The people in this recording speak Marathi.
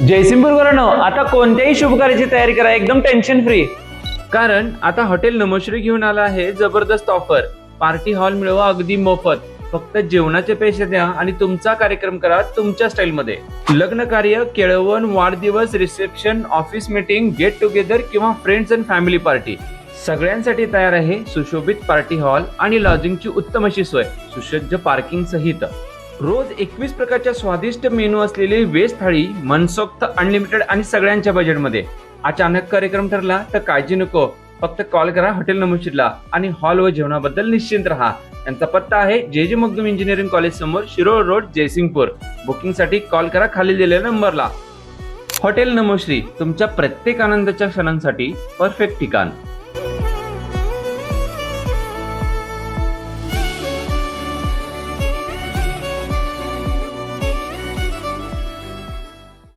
जयसिंगपूरकरांनो, आता कोणत्याही शुभ कार्याची तयारी करा एकदम टेन्शन फ्री. कारण आता हॉटेल नमोश्री घेऊन आला आहे जबरदस्त ऑफर. पार्टी हॉल मिळवा अगदी मोफत. फक्त जेवणाचे पैसे द्या आणि तुमचा कार्यक्रम करा तुमच्या स्टाईल मध्ये. लग्न कार्य, केळवण, वाढदिवस, reception, office meeting, get together किंवा फ्रेंड्स अँड फॅमिली पार्टी, सगळ्यांसाठी तयार आहे सुशोभित पार्टी हॉल आणि लॉजिंगची उत्तम अशी सोय, सुसज्ज पार्किंग सहित. रोज 21 प्रकारच्या स्वादिष्ट मेनू असलेली व्हेज थाळी, मनसोक्त, अनलिमिटेड आणि सगळ्यांच्या बजेटमध्ये. अचानक कार्यक्रम ठरला तर काळजी नको. फक्त कॉल करा हॉटेल नमोश्रीला आणि हॉल व जेवणाबद्दल निश्चिंत राहा. त्यांचा पत्ता आहे जे मगदूम इंजिनिअरिंग कॉलेज समोर, शिरोळ रोड, जयसिंगपूर. बुकिंगसाठी कॉल करा खाली दिलेल्या नंबरला. हॉटेल नमोश्री, तुमच्या प्रत्येक आनंदाच्या क्षणांसाठी परफेक्ट ठिकाण.